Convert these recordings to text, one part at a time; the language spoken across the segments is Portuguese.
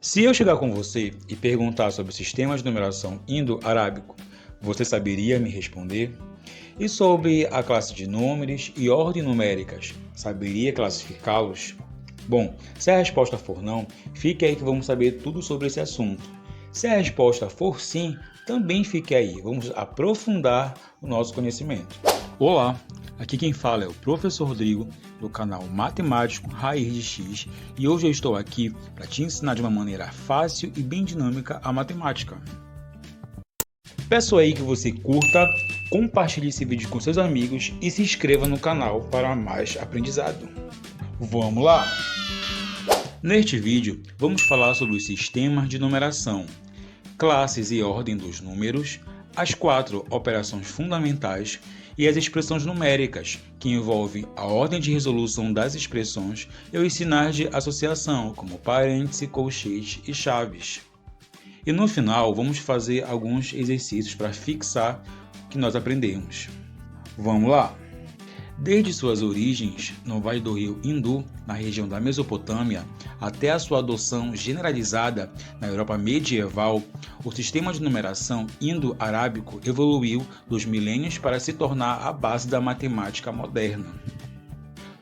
Se eu chegar com você e perguntar sobre o sistema de numeração indo-arábico, você saberia me responder? E sobre a classe de números e ordem numéricas, saberia classificá-los? Bom, se a resposta for não, fique aí que vamos saber tudo sobre esse assunto. Se a resposta for sim, também fique aí, vamos aprofundar o nosso conhecimento. Olá, aqui quem fala é o professor Rodrigo, do canal Matemático Raiz de X, e hoje eu estou aqui para te ensinar de uma maneira fácil e bem dinâmica a matemática. Peço aí que você curta, compartilhe esse vídeo com seus amigos e se inscreva no canal para mais aprendizado. Vamos lá! Neste vídeo, vamos falar sobre os sistemas de numeração, classes e ordem dos números, as 4 operações fundamentais e as expressões numéricas, que envolvem a ordem de resolução das expressões e os sinais de associação, como parêntese, colchete e chaves. E no final, vamos fazer alguns exercícios para fixar o que nós aprendemos. Vamos lá! Desde suas origens, no Vale do Rio Indo, na região da Mesopotâmia, até a sua adoção generalizada na Europa medieval, o sistema de numeração indo-arábico evoluiu dos milênios para se tornar a base da matemática moderna.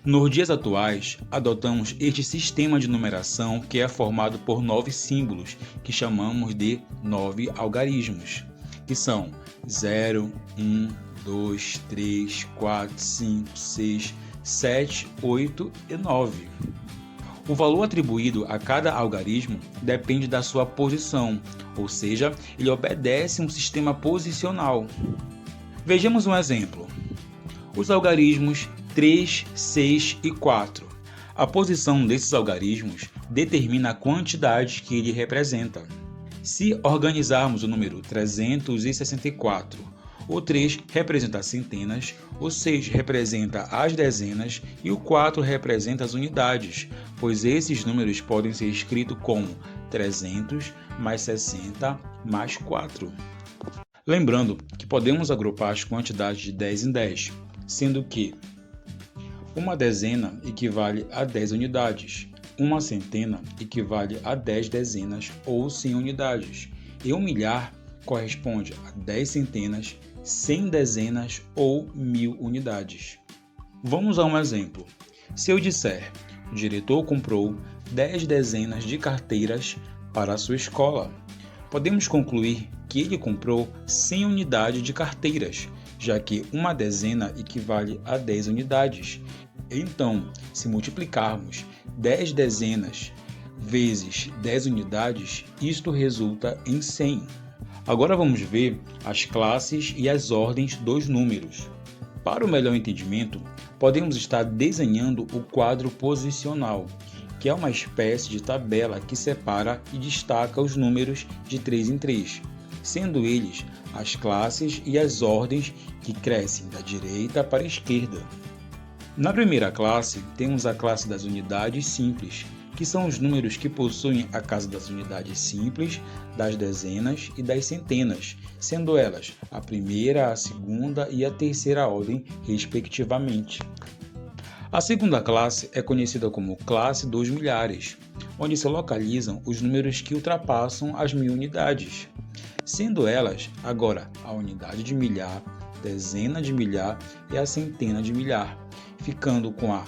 Nos dias atuais, adotamos este sistema de numeração que é formado por 9 símbolos, que chamamos de 9 algarismos, que são 0, 1, 2, 3, 4, 5, 6, 7, 8 e 9. O valor atribuído a cada algarismo depende da sua posição, ou seja, ele obedece um sistema posicional. Vejamos um exemplo. Os algarismos 3, 6 e 4. A posição desses algarismos determina a quantidade que ele representa. Se organizarmos o número 364, o 3 representa centenas, o 6 representa as dezenas e o 4 representa as unidades, pois esses números podem ser escritos como 300 mais 60 mais 4. Lembrando que podemos agrupar as quantidades de 10 em 10, sendo que uma dezena equivale a 10 unidades, uma centena equivale a 10 dezenas ou 100 unidades, e um milhar corresponde a 10 centenas, 100 dezenas ou 1000 unidades. Vamos a um exemplo. Se eu disser, o diretor comprou 10 dezenas de carteiras para a sua escola, podemos concluir que ele comprou 100 unidades de carteiras, já que uma dezena equivale a 10 unidades. Então, se multiplicarmos 10 dezenas vezes 10 unidades, isto resulta em 100. Agora vamos ver as classes e as ordens dos números. Para o melhor entendimento, podemos estar desenhando o quadro posicional, que é uma espécie de tabela que separa e destaca os números de 3 em 3, sendo eles as classes e as ordens que crescem da direita para a esquerda. Na primeira classe, temos a classe das unidades simples, que são os números que possuem a casa das unidades simples, das dezenas e das centenas, sendo elas a primeira, a segunda e a terceira ordem, respectivamente. A segunda classe é conhecida como classe dos milhares, onde se localizam os números que ultrapassam as 1000 unidades, sendo elas agora a unidade de milhar, dezena de milhar e a centena de milhar, ficando com a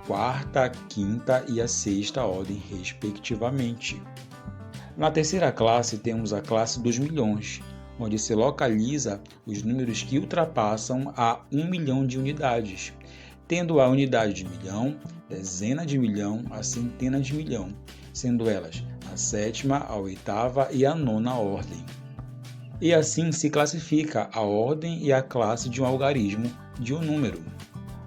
quarta, a quinta e a sexta ordem, respectivamente. Na terceira classe temos a classe dos milhões, onde se localiza os números que ultrapassam a 1 milhão de unidades, tendo a unidade de milhão, dezena de milhão, a centena de milhão, sendo elas a sétima, a oitava e a nona ordem. E assim se classifica a ordem e a classe de um algarismo de um número.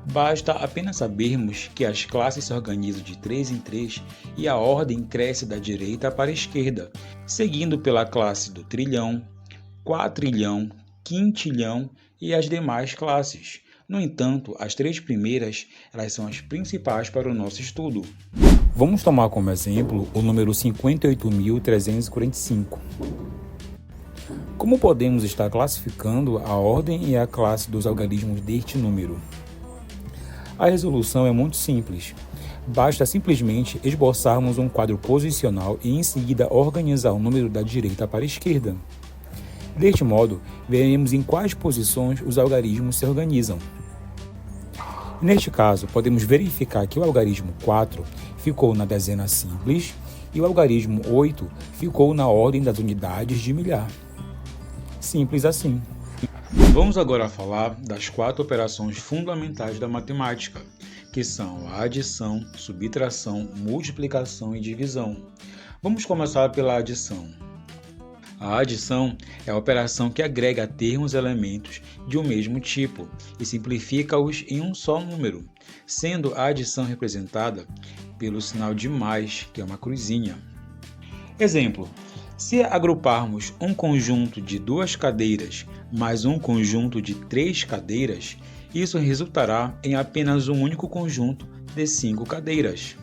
Basta apenas sabermos que as classes se organizam de 3 em 3 e a ordem cresce da direita para a esquerda, seguindo pela classe do trilhão, quatrilhão, quintilhão e as demais classes. No entanto, as 3 primeiras elas são as principais para o nosso estudo. Vamos tomar como exemplo o número 58.345. Como podemos estar classificando a ordem e a classe dos algarismos deste número? A resolução é muito simples. Basta simplesmente esboçarmos um quadro posicional e em seguida organizar o número da direita para a esquerda. Deste modo, veremos em quais posições os algarismos se organizam. Neste caso, podemos verificar que o algarismo 4 ficou na dezena simples e o algarismo 8 ficou na ordem das unidades de milhar. Simples assim. Vamos agora falar das 4 operações fundamentais da matemática, que são a adição, subtração, multiplicação e divisão. Vamos começar pela adição. A adição é a operação que agrega termos e elementos de um mesmo tipo e simplifica-os em um só número, sendo a adição representada pelo sinal de mais, que é uma cruzinha. Exemplo: se agruparmos um conjunto de 2 cadeiras mais um conjunto de 3 cadeiras, isso resultará em apenas um único conjunto de 5 cadeiras.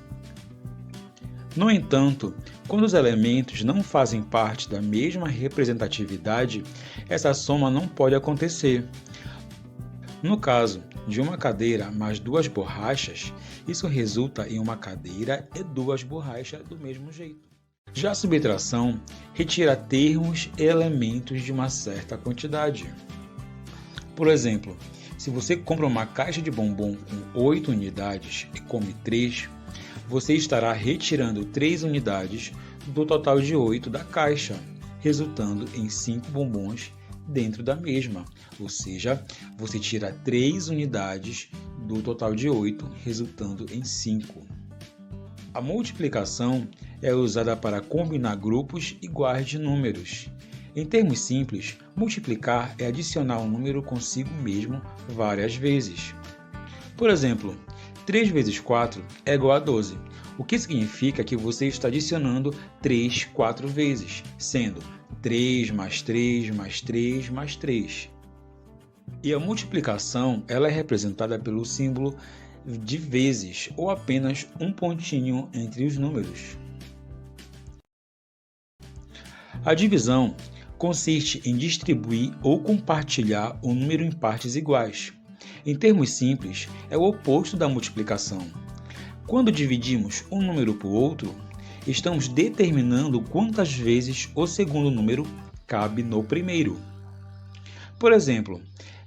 No entanto, quando os elementos não fazem parte da mesma representatividade, essa soma não pode acontecer. No caso de uma cadeira mais 2 borrachas, isso resulta em uma cadeira e 2 borrachas do mesmo jeito. Já a subtração retira termos e elementos de uma certa quantidade. Por exemplo, se você compra uma caixa de bombom com 8 unidades e come 3, você estará retirando 3 unidades do total de 8 da caixa, resultando em 5 bombons dentro da mesma, ou seja, você tira 3 unidades do total de 8, resultando em 5. A multiplicação é usada para combinar grupos iguais de números. Em termos simples, multiplicar é adicionar um número consigo mesmo várias vezes. Por exemplo, 3 vezes 4 é igual a 12, o que significa que você está adicionando 3 4 vezes, sendo 3 mais 3 mais 3 mais 3. E a multiplicação ela é representada pelo símbolo de vezes ou apenas um pontinho entre os números. A divisão consiste em distribuir ou compartilhar o número em partes iguais. Em termos simples, é o oposto da multiplicação. Quando dividimos um número por outro, estamos determinando quantas vezes o segundo número cabe no primeiro. Por exemplo,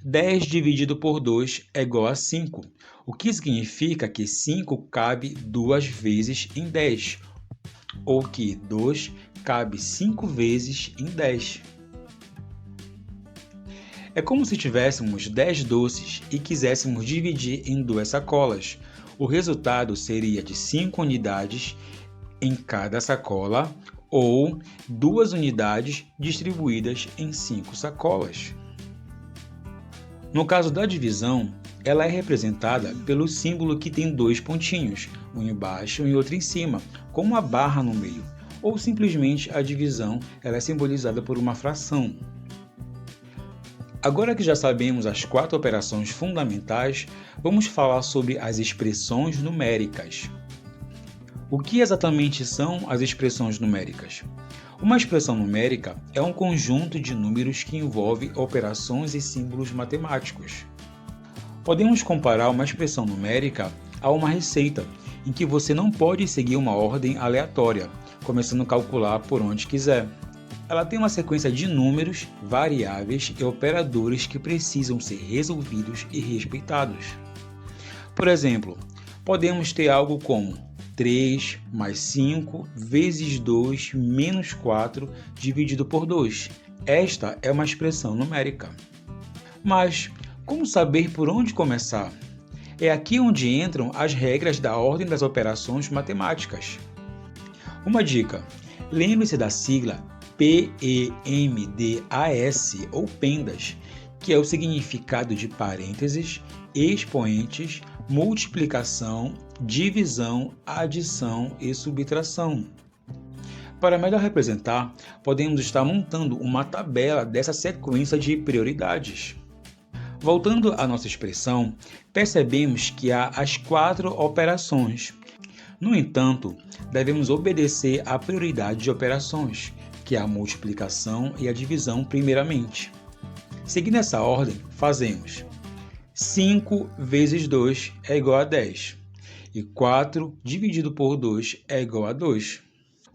10 dividido por 2 é igual a 5, o que significa que 5 cabe 2 vezes em 10, ou que 2 cabe 5 vezes em 10. É como se tivéssemos 10 doces e quiséssemos dividir em 2 sacolas. O resultado seria de 5 unidades em cada sacola ou 2 unidades distribuídas em 5 sacolas. No caso da divisão, ela é representada pelo símbolo que tem 2 pontinhos, um embaixo e outro em cima, com uma barra no meio, ou simplesmente a divisão ela é simbolizada por uma fração. Agora que já sabemos as 4 operações fundamentais, vamos falar sobre as expressões numéricas. O que exatamente são as expressões numéricas? Uma expressão numérica é um conjunto de números que envolve operações e símbolos matemáticos. Podemos comparar uma expressão numérica a uma receita, em que você não pode seguir uma ordem aleatória, começando a calcular por onde quiser. Ela tem uma sequência de números, variáveis e operadores que precisam ser resolvidos e respeitados. Por exemplo, podemos ter algo como 3 mais 5 vezes 2 menos 4 dividido por 2. Esta é uma expressão numérica. Mas como saber por onde começar? É aqui onde entram as regras da ordem das operações matemáticas. Uma dica: lembre-se da sigla PEMDAS ou PEMDAS, que é o significado de parênteses, expoentes, multiplicação, divisão, adição e subtração. Para melhor representar, podemos estar montando uma tabela dessa sequência de prioridades. Voltando à nossa expressão, percebemos que há as 4 operações. No entanto, devemos obedecer à prioridade de operações, que é a multiplicação e a divisão primeiramente. Seguindo essa ordem, fazemos 5 vezes 2 é igual a 10. e 4 dividido por 2 é igual a 2.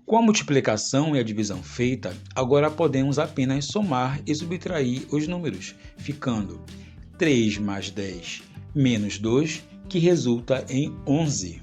Com a multiplicação e a divisão feita, agora podemos apenas somar e subtrair os números, ficando 3 mais 10 menos 2, que resulta em 11.